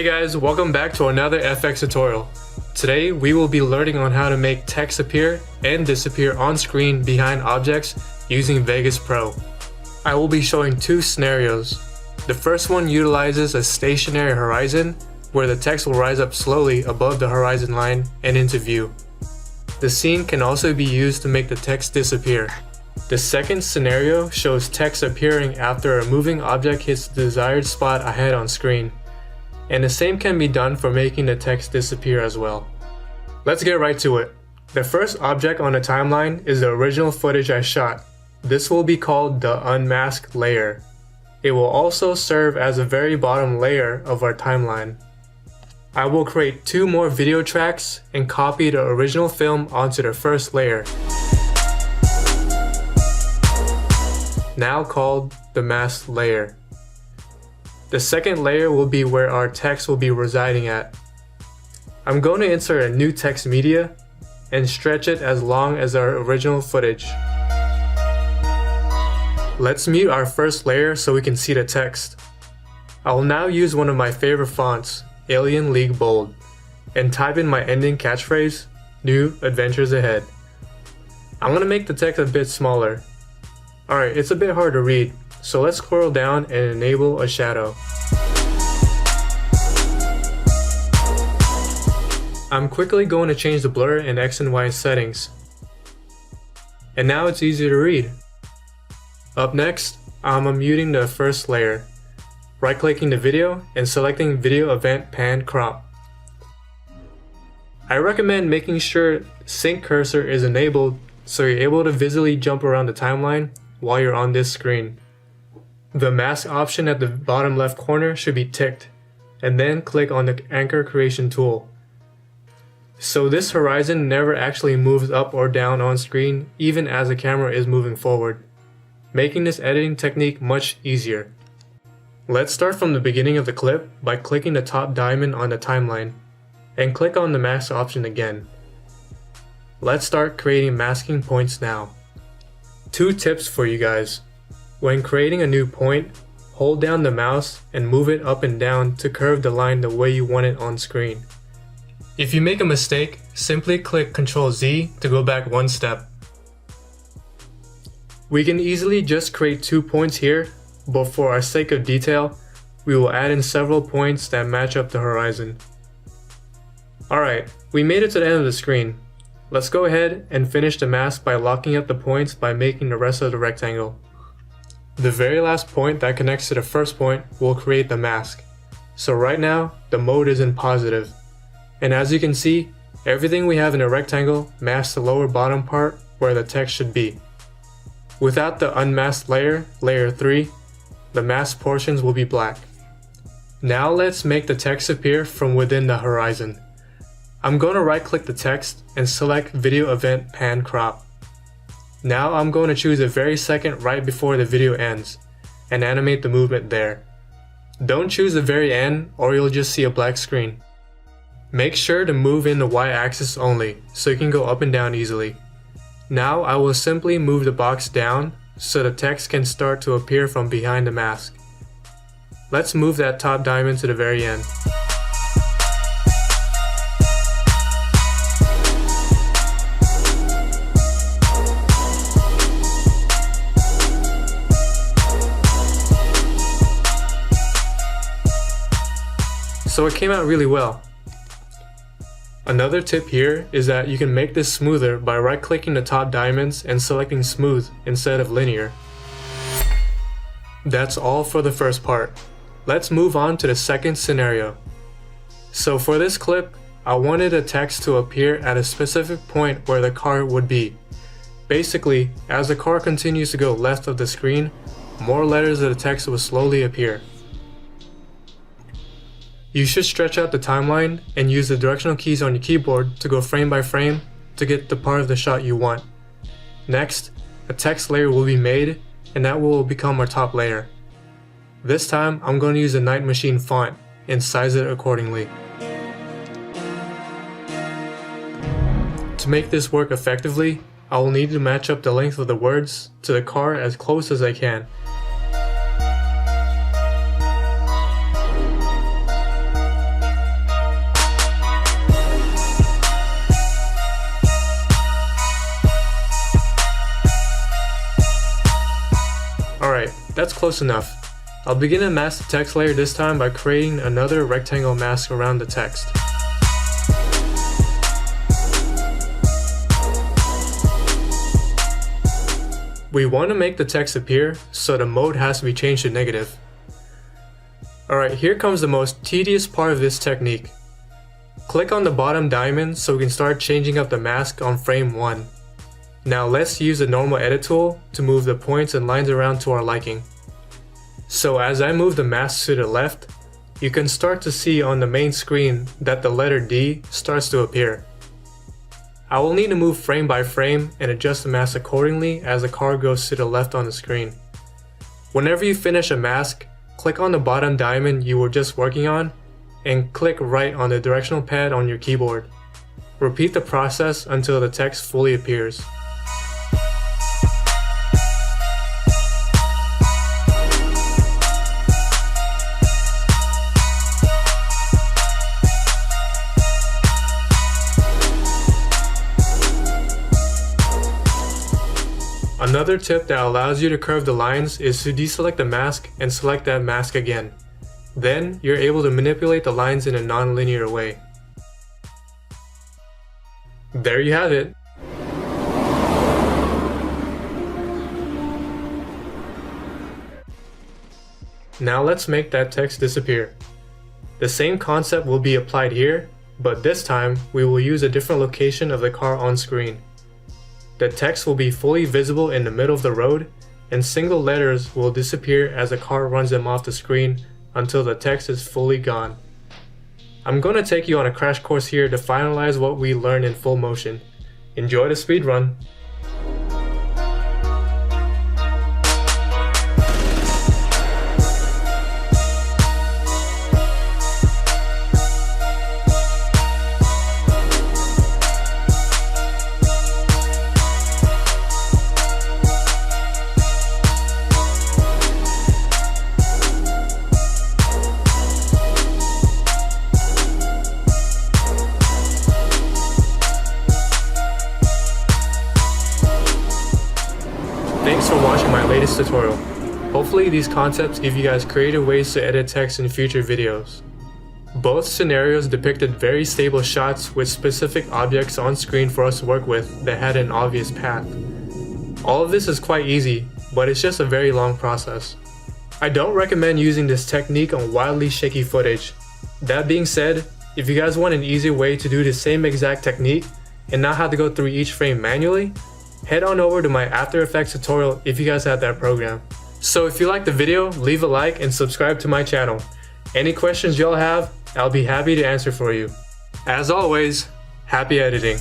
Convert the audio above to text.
Hey guys, welcome back to another FX tutorial. Today we will be learning on how to make text appear and disappear on screen behind objects using Vegas Pro. I will be showing two scenarios. The first one utilizes a stationary horizon where the text will rise up slowly above the horizon line and into view. The scene can also be used to make the text disappear. The second scenario shows text appearing after a moving object hits the desired spot ahead on screen. And the same can be done for making the text disappear as well. Let's get right to it. The first object on the timeline is the original footage I shot. This will be called the unmasked layer. It will also serve as the very bottom layer of our timeline. I will create two more video tracks and copy the original film onto the first layer, now called the masked layer. The second layer will be where our text will be residing at. I'm going to insert a new text media and stretch it as long as our original footage. Let's mute our first layer so we can see the text. I will now use one of my favorite fonts, Alien League Bold, and type in my ending catchphrase, New Adventures Ahead. I'm going to make the text a bit smaller. Alright, it's a bit hard to read, so let's scroll down and enable a shadow. I'm quickly going to change the blur and X and Y settings. And now it's easy to read. Up next, I'm unmuting the first layer, right-clicking the video and selecting Video Event Pan Crop. I recommend making sure Sync Cursor is enabled so you're able to visually jump around the timeline while you're on this screen. The mask option at the bottom left corner should be ticked, and then click on the Anchor Creation tool. So this horizon never actually moves up or down on screen even as the camera is moving forward, making this editing technique much easier. Let's start from the beginning of the clip by clicking the top diamond on the timeline, and click on the mask option again. Let's start creating masking points now. Two tips for you guys. When creating a new point, hold down the mouse and move it up and down to curve the line the way you want it on screen. If you make a mistake, simply click Ctrl Z to go back one step. We can easily just create 2 points here, but for our sake of detail, we will add in several points that match up the horizon. Alright, we made it to the end of the screen. Let's go ahead and finish the mask by locking up the points by making the rest of the rectangle. The very last point that connects to the first point will create the mask. So right now, the mode is in positive. And as you can see, everything we have in the rectangle masks the lower bottom part where the text should be. Without the unmasked layer, layer 3, the masked portions will be black. Now let's make the text appear from within the horizon. I'm going to right click the text and select Video Event Pan Crop. Now I'm going to choose the very second right before the video ends and animate the movement there. Don't choose the very end or you'll just see a black screen. Make sure to move in the Y-axis only so you can go up and down easily. Now I will simply move the box down so the text can start to appear from behind the mask. Let's move that top diamond to the very end. So it came out really well. Another tip here is that you can make this smoother by right-clicking the top diamonds and selecting smooth instead of linear. That's all for the first part. Let's move on to the second scenario. So for this clip, I wanted the text to appear at a specific point where the car would be. Basically, as the car continues to go left of the screen, more letters of the text will slowly appear. You should stretch out the timeline and use the directional keys on your keyboard to go frame by frame to get the part of the shot you want. Next, a text layer will be made and that will become our top layer. This time, I'm going to use the Night Machine font and size it accordingly. To make this work effectively, I will need to match up the length of the words to the car as close as I can. that's close enough. I'll begin to mask the text layer this time by creating another rectangle mask around the text. We want to make the text appear, so the mode has to be changed to negative. Alright, here comes the most tedious part of this technique. Click on the bottom diamond so we can start changing up the mask on frame 1. Now let's use the normal edit tool to move the points and lines around to our liking. So as I move the mask to the left, you can start to see on the main screen that the letter D starts to appear. I will need to move frame by frame and adjust the mask accordingly as the car goes to the left on the screen. Whenever you finish a mask, click on the bottom diamond you were just working on and click right on the directional pad on your keyboard. Repeat the process until the text fully appears. Another tip that allows you to curve the lines is to deselect the mask and select that mask again. Then, you're able to manipulate the lines in a non-linear way. There you have it. Now let's make that text disappear. The same concept will be applied here, but this time we will use a different location of the car on screen. The text will be fully visible in the middle of the road, and single letters will disappear as the car runs them off the screen until the text is fully gone. I'm going to take you on a crash course here to finalize what we learned in full motion. Enjoy the speed run. Thanks for watching my latest tutorial. Hopefully these concepts give you guys creative ways to edit text in future videos. Both scenarios depicted very stable shots with specific objects on screen for us to work with that had an obvious path. All of this is quite easy, but it's just a very long process. I don't recommend using this technique on wildly shaky footage. That being said, if you guys want an easier way to do the same exact technique and not have to go through each frame manually, head on over to my After Effects tutorial if you guys have that program. So if you liked the video, leave a like and subscribe to my channel. Any questions y'all have, I'll be happy to answer for you. As always, happy editing.